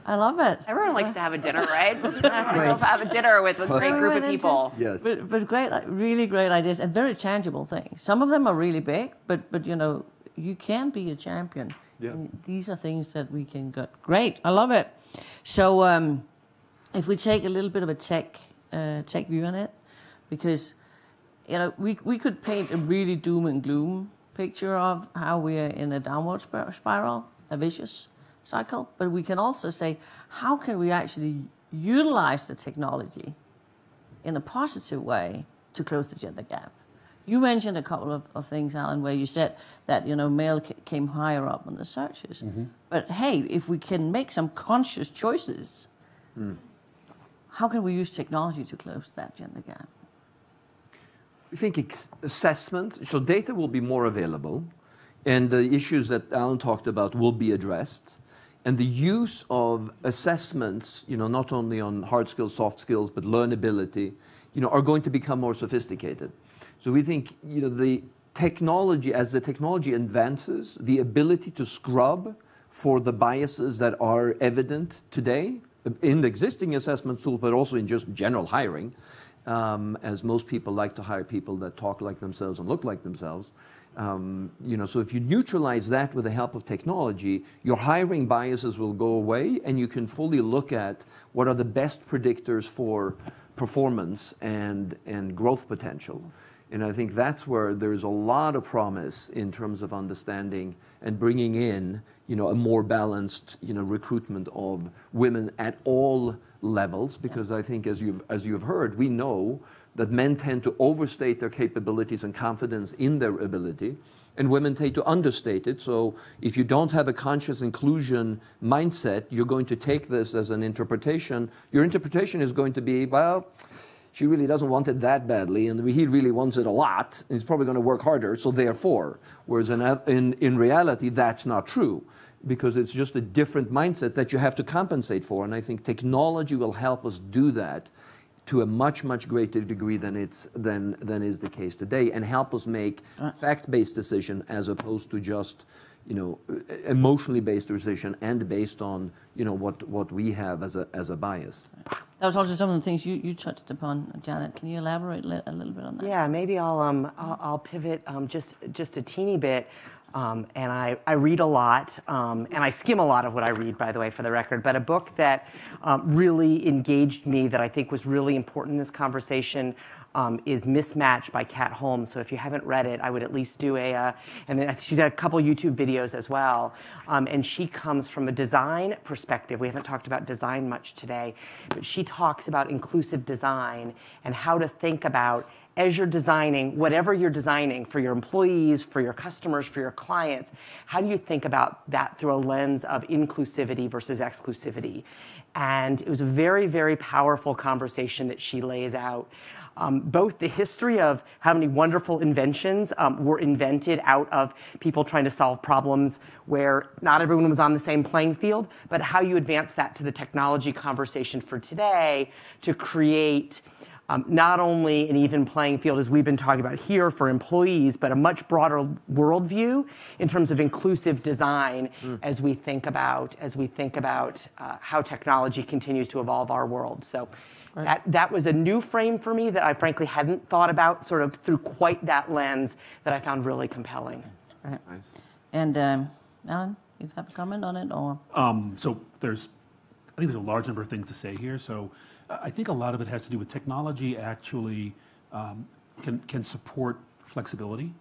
A: I love it.
E: Everyone likes to have a dinner, right? Have a dinner with a great group of people.
B: Yes.
A: But great, really great ideas, and very tangible things. Some of them are really big, but you can be a champion.
B: Yeah.
A: And these are things that we can get. Great, I love it. So if we take a little bit of a tech view on it, because we could paint a really doom and gloom picture of how we are in a downward spiral, a vicious cycle, but we can also say, how can we actually utilize the technology in a positive way to close the gender gap? You mentioned a couple of things, Alan, where you said that male came higher up on the searches. Mm-hmm. But hey, if we can make some conscious choices, how can we use technology to close that gender gap?
B: We think assessment, so data will be more available, and the issues that Alan talked about will be addressed. And the use of assessments, not only on hard skills, soft skills, but learnability, are going to become more sophisticated. So we think, the technology, as the technology advances, the ability to scrub for the biases that are evident today in the existing assessment tools, but also in just general hiring, as most people like to hire people that talk like themselves and look like themselves. So if you neutralize that with the help of technology, your hiring biases will go away, and you can fully look at what are the best predictors for performance and growth potential. And I think that's where there's a lot of promise in terms of understanding and bringing in, a more balanced, recruitment of women at all levels. Because I think, as you've heard, we know that men tend to overstate their capabilities and confidence in their ability, and women tend to understate it. So if you don't have a conscious inclusion mindset, you're going to take this as an interpretation. Your interpretation is going to be, well, she really doesn't want it that badly, and he really wants it a lot, and he's probably going to work harder, so therefore. Whereas in reality, that's not true, because it's just a different mindset that you have to compensate for. And I think technology will help us do that to a much, much greater degree than is the case today, and help us make fact-based decision as opposed to just, emotionally based decision and based on, what we have as a bias.
A: That was also some of the things you touched upon, Janet. Can you elaborate a little bit on that?
C: Yeah, maybe I'll pivot just a teeny bit. And I read a lot, and I skim a lot of what I read, by the way, for the record. But a book that really engaged me, that I think was really important in this conversation, is Mismatch by Kat Holmes. So if you haven't read it, I would at least do and then she's got a couple YouTube videos as well. And she comes from a design perspective. We haven't talked about design much today, but she talks about inclusive design and how to think about, as you're designing, whatever you're designing for your employees, for your customers, for your clients, how do you think about that through a lens of inclusivity versus exclusivity? And it was a very, very powerful conversation that she lays out. Both the history of how many wonderful inventions were invented out of people trying to solve problems where not everyone was on the same playing field, but how you advance that to the technology conversation for today to create not only an even playing field, as we've been talking about here, for employees, but a much broader worldview in terms of inclusive design as we think about how technology continues to evolve our world. So that was a new frame for me that I frankly hadn't thought about sort of through quite that lens, that I found really compelling.
A: Right. Nice. And Alan, you have a comment on it, or?
D: So I think there's a large number of things to say here. So I think a lot of it has to do with technology actually can support flexibility.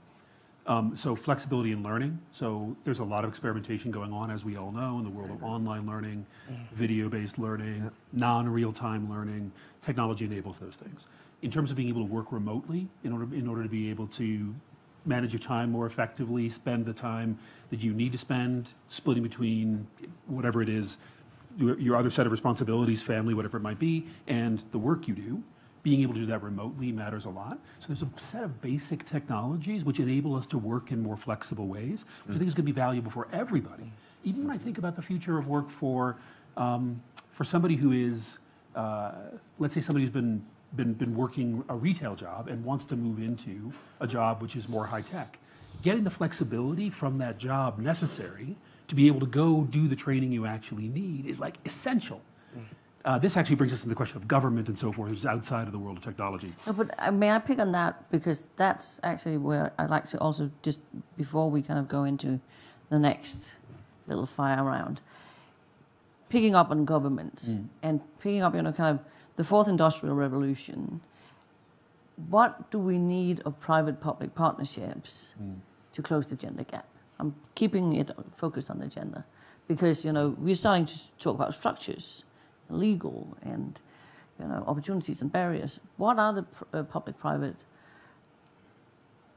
D: So flexibility in learning. So there's a lot of experimentation going on, as we all know, in the world of online learning, video-based learning, non-real-time learning. Technology enables those things. In terms of being able to work remotely, in order to be able to manage your time more effectively, spend the time that you need to spend, splitting between whatever it is, your other set of responsibilities, family, whatever it might be, and the work you do, being able to do that remotely matters a lot. So there's a set of basic technologies which enable us to work in more flexible ways, which I think is going to be valuable for everybody. Even when I think about the future of work for somebody who is, let's say somebody who's been working a retail job and wants to move into a job which is more high tech, getting the flexibility from that job necessary to be able to go do the training you actually need is like essential. This actually brings us to the question of government and so forth, which is outside of the world of technology.
A: No, but may I pick on that, because that's actually where I'd like to also, just before we kind of go into the next little fire round, picking up on governments and picking up, kind of the fourth industrial revolution. What do we need of private-public partnerships to close the gender gap? I'm keeping it focused on the gender, because we're starting to talk about structures, legal, and opportunities and barriers. What are the public-private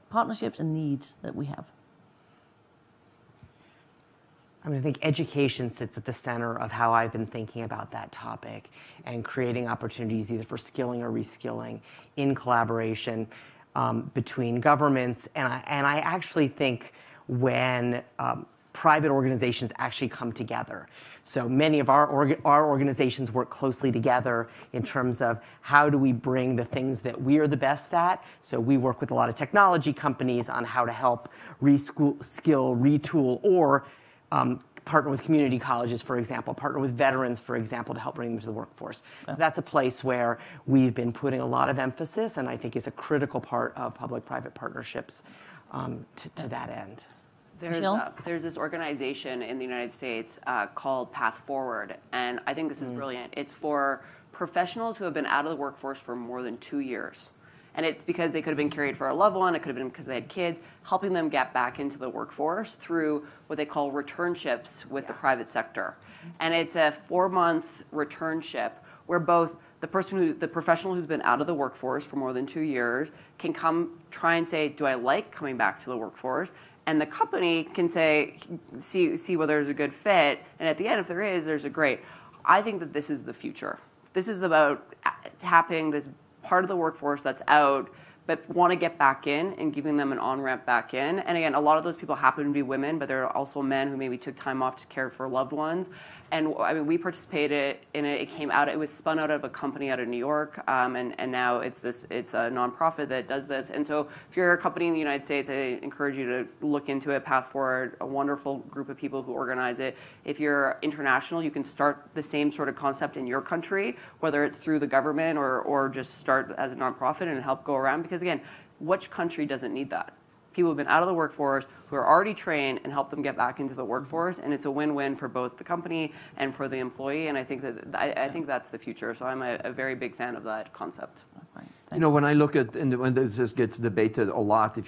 A: partnerships and needs that we have?
C: I think education sits at the center of how I've been thinking about that topic, and creating opportunities either for skilling or reskilling in collaboration. between governments, and I actually think when private organizations actually come together. So many of our organizations work closely together in terms of how do we bring the things that we are the best at. So we work with a lot of technology companies on how to help reskill, retool, or partner with community colleges, for example, partner with veterans, for example, to help bring them to the workforce. So that's a place where we've been putting a lot of emphasis, and I think is a critical part of public-private partnerships to that end.
E: There's this organization in the United States called Path Forward, and I think this is brilliant. It's for professionals who have been out of the workforce for more than 2 years. And it's because they could have been carried for a loved one, it could have been because they had kids, helping them get back into the workforce through what they call returnships with the private sector. And it's a 4-month returnship where both the professional who's been out of the workforce for more than 2 years can come try and say, do I like coming back to the workforce? And the company can say, see whether there's a good fit. And at the end, if there is, there's a great. I think that this is the future. This is about tapping this part of the workforce that's out, but want to get back in and giving them an on-ramp back in. And again, a lot of those people happen to be women, but there are also men who maybe took time off to care for loved ones. And I mean, we participated in it. It came out. It was spun out of a company out of New York, and now it's a nonprofit that does this. And so, if you're a company in the United States, I encourage you to look into it. Path Forward, a wonderful group of people who organize it. If you're international, you can start the same sort of concept in your country, whether it's through the government or just start as a nonprofit and help go around. Because again, which country doesn't need that? People who've been out of the workforce, who are already trained, and help them get back into the workforce, and it's a win-win for both the company and for the employee. And I think that's the future. So I'm a very big fan of that concept.
B: You know, when I look at and when this gets debated a lot, if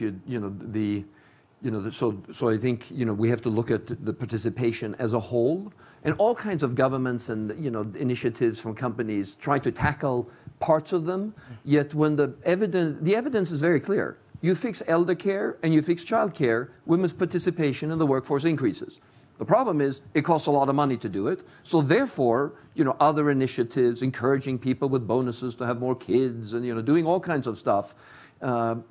B: so I think we have to look at the participation as a whole, and all kinds of governments and initiatives from companies try to tackle parts of them. Yet when the evidence is very clear. You fix elder care and you fix child care, women's participation in the workforce increases. The problem is it costs a lot of money to do it. So therefore, other initiatives, encouraging people with bonuses to have more kids and, doing all kinds of stuff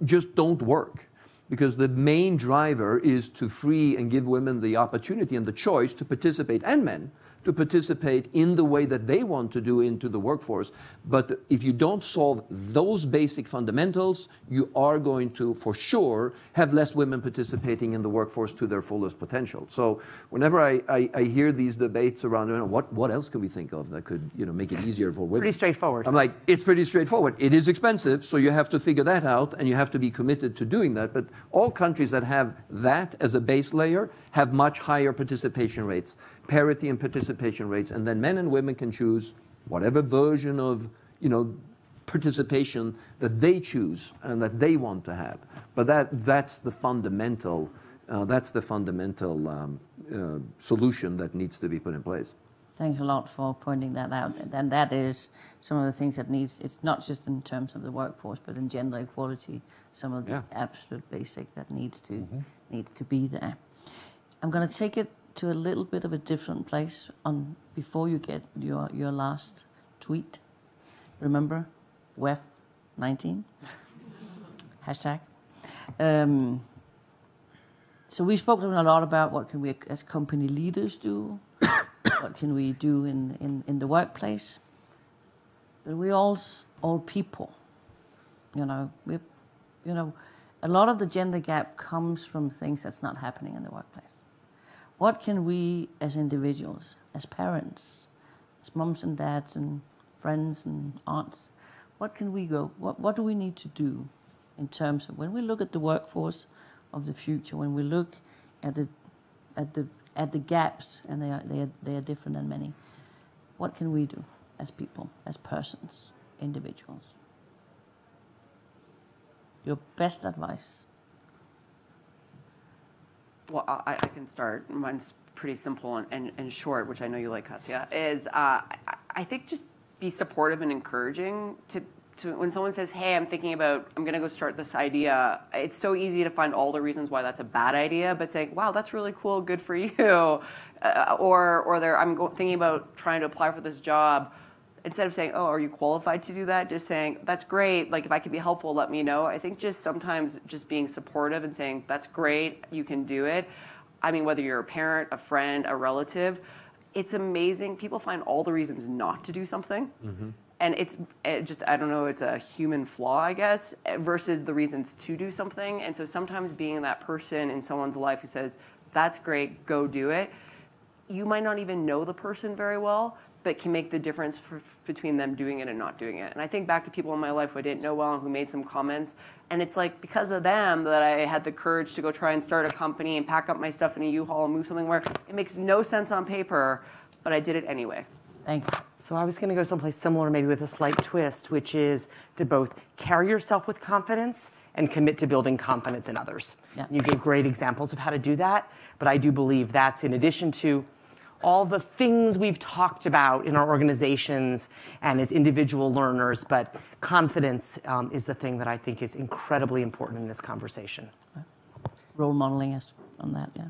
B: just don't work. Because the main driver is to free and give women the opportunity and the choice to participate, and men, to participate in the way that they want to do into the workforce. But if you don't solve those basic fundamentals, you are going to, for sure, have less women participating in the workforce to their fullest potential. So whenever I hear these debates around what else can we think of that could make it easier for women?
C: Pretty straightforward.
B: I'm like, it's pretty straightforward. It is expensive, so you have to figure that out, and you have to be committed to doing that. But all countries that have that as a base layer have much higher participation rates, parity in participation rates, and then men and women can choose whatever version of participation that they choose and that they want to have. But that's the fundamental solution that needs to be put in place.
A: Thanks a lot for pointing that out. And that is some of the things that needs, it's not just in terms of the workforce, but in gender equality, some of the absolute basic that needs to be there. I'm going to take it to a little bit of a different place before you get your last tweet. Remember, WEF19? Hashtag. So we've spoken a lot about what can we as company leaders do, what can we do in the workplace. But we all people, a lot of the gender gap comes from things that's not happening in the workplace. What can we as individuals, as parents, as moms and dads and friends and aunts, what do we need to do in terms of when we look at the workforce of the future, when we look at the gaps, and they are different than many, what can we do as people, as persons, individuals? Your best advice.
E: Well, I can start. Mine's pretty simple and short, which I know you like, Katja, is I think just be supportive and encouraging to when someone says, hey, I'm going to go start this idea. It's so easy to find all the reasons why that's a bad idea, but saying, wow, that's really cool, good for you. I'm thinking about trying to apply for this job. instead of saying, oh, are you qualified to do that? Just saying, that's great. Like, if I can be helpful, let me know. I think just sometimes just being supportive and saying, that's great, you can do it. I mean, whether you're a parent, a friend, a relative, it's amazing. People find all the reasons not to do something. And it just, I don't know, it's a human flaw, I guess, versus the reasons to do something. And so sometimes being that person in someone's life who says, that's great, go do it, you might not even know the person very well, but can make the difference between them doing it and not doing it. And I think back to people in my life who I didn't know well and who made some comments, and it's like because of them that I had the courage to go try and start a company and pack up my stuff in a U-Haul and move something where it makes no sense on paper, but I did it anyway.
A: Thanks.
C: So I was going to go someplace similar, maybe with a slight twist, which is to both carry yourself with confidence and commit to building confidence in others.
A: Yeah.
C: You gave great examples of how to do that, but I do believe that's in addition to all the things we've talked about in our organizations and as individual learners, but confidence is the thing that I think is incredibly important in this conversation.
A: Role modeling is on that, yeah.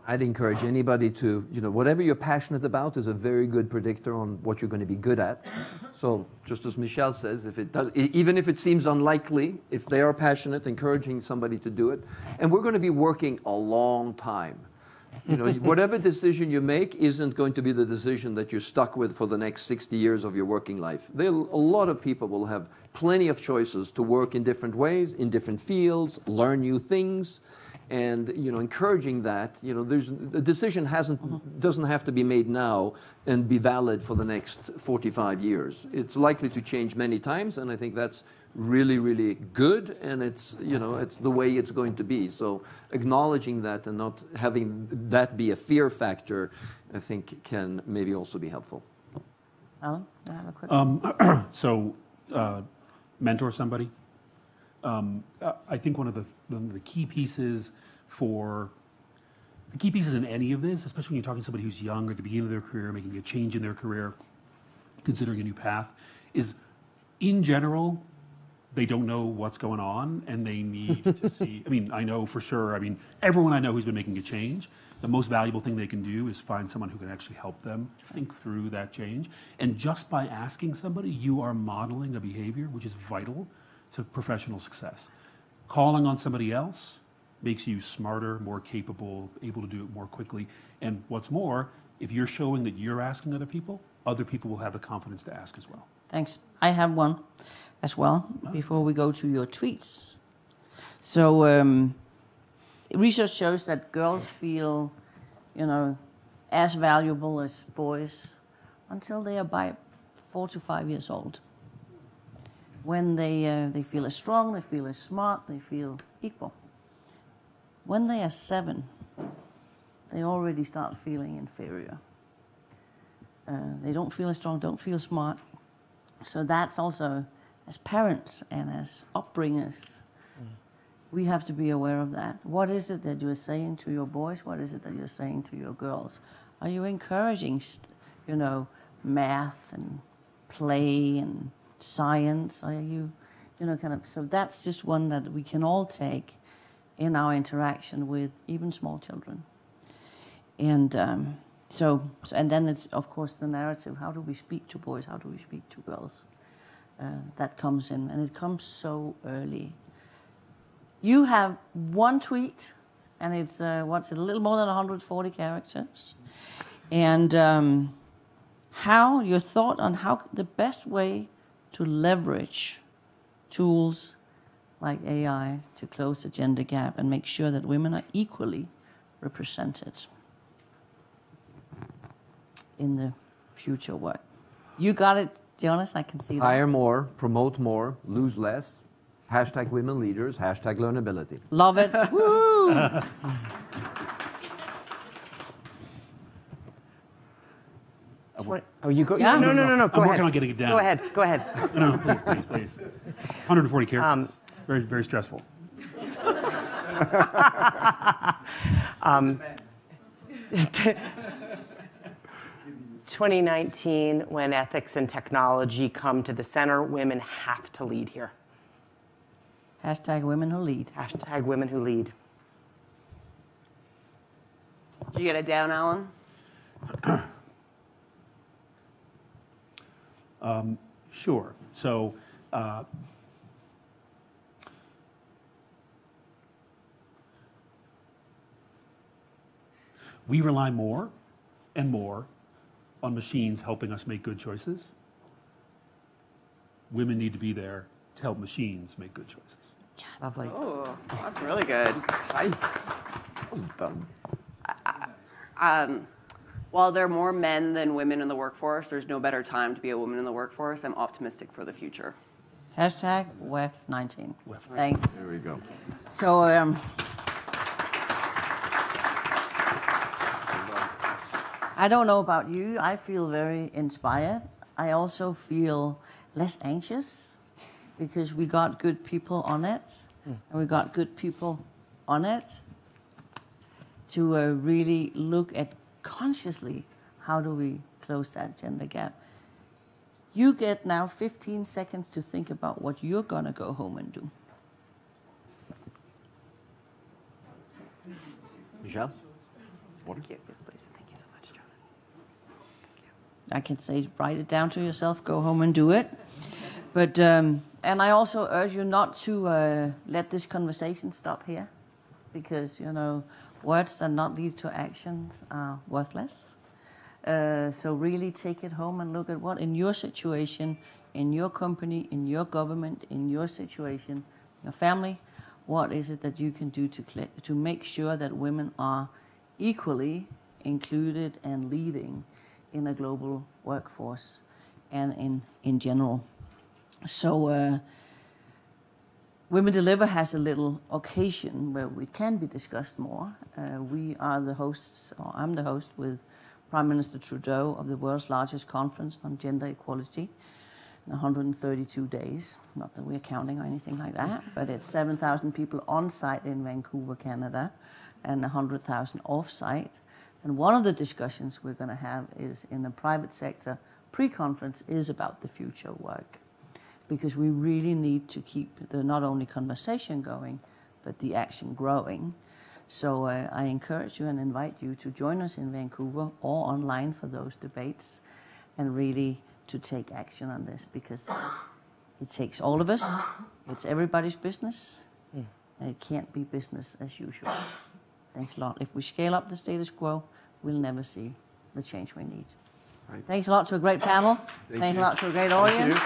B: I'd encourage anybody to, whatever you're passionate about is a very good predictor on what you're going to be good at. So just as Michelle says, even if it seems unlikely, if they are passionate, encouraging somebody to do it. And we're going to be working a long time. Whatever decision you make isn't going to be the decision that you're stuck with for the next 60 years of your working life. A lot of people will have plenty of choices to work in different ways, in different fields, learn new things. And encouraging that, the decision doesn't have to be made now and be valid for the next 45 years. It's likely to change many times, and I think that's really, really good. And it's it's the way it's going to be. So acknowledging that and not having that be a fear factor, I think can maybe also be helpful.
A: Alan, I have a quick
D: So, mentor somebody. I think one of the key pieces in any of this, especially when you're talking to somebody who's young or at the beginning of their career, making a change in their career, considering a new path, is in general, they don't know what's going on and they need to see. I mean, I know for sure, everyone I know who's been making a change, the most valuable thing they can do is find someone who can actually help them think through that change. And just by asking somebody, you are modeling a behavior which is vital to professional success. Calling on somebody else makes you smarter, more capable, able to do it more quickly. And what's more, if you're showing that you're asking other people will have the confidence to ask as well.
A: Thanks. I have one as well before we go to your tweets. So research shows that girls feel, as valuable as boys until they are about 4 to 5 years old. When they feel as strong, they feel as smart, they feel equal. When they are 7, they already start feeling inferior. They don't feel as strong, don't feel smart. So that's also, as parents and as upbringers, we have to be aware of that. What is it that you're saying to your boys? What is it that you're saying to your girls? Are you encouraging, math and play and science? Are you, so that's just one that we can all take in our interaction with even small children. And and then it's, of course, the narrative. How do we speak to boys? How do we speak to girls? That comes in, and it comes so early. You have one tweet, and it's, a little more than 140 characters. And your thought on how the best way to leverage tools like AI to close the gender gap and make sure that women are equally represented in the future work. You got it, Jonas, I can see that.
B: Hire more, promote more, lose less. # women leaders, # learnability.
A: Love it. Woo!
C: Oh, you go?
A: Yeah.
C: No. Go
D: I'm
C: ahead.
D: working on getting it down.
C: Go ahead.
D: No, please. 140 characters. Very, very stressful.
C: 2019, when ethics and technology come to the center, women have to lead here.
A: # women who lead.
C: # women who lead.
E: Did you get it down, Alan?
D: Sure. So we rely more and more on machines helping us make good choices. Women need to be there to help machines make good choices.
C: Lovely.
E: Oh, that's really good.
B: Nice. Well done.
E: While there are more men than women in the workforce, there's no better time to be a woman in the workforce. I'm optimistic for the future.
A: Hashtag WEF19. Thanks.
B: There we go.
A: So, I don't know about you. I feel very inspired. I also feel less anxious because we got good people on it. And we got good people on it to really look at consciously how do we close that gender gap. You get now 15 seconds to think about what you're going to go home and do.
B: Michelle?
E: Thank you. Yes, please. Thank you so much, Jonas.
A: I can say, write it down to yourself, go home and do it. But, and I also urge you not to let this conversation stop here, because, you know, words that not lead to actions are worthless. So really take it home and look at what in your situation, in your company, in your government, in your situation, your family, what is it that you can do to make sure that women are equally included and leading in a global workforce and in general. So Women Deliver has a little occasion where we can be discussed more. We are the hosts, or I'm the host with Prime Minister Trudeau of the world's largest conference on gender equality in 132 days. Not that we're counting or anything like that, but it's 7,000 people on site in Vancouver, Canada, and 100,000 off site. And one of the discussions we're going to have is in the private sector pre-conference is about the future of work, because we really need to keep the not only conversation going, but the action growing. So I encourage you and invite you to join us in Vancouver or online for those debates, and really to take action on this, because it takes all of us. It's everybody's business, and it can't be business as usual. Thanks a lot. If we scale up the status quo, we'll never see the change we need.
B: Right.
A: Thanks a lot to a great panel. Thanks a lot to a great audience.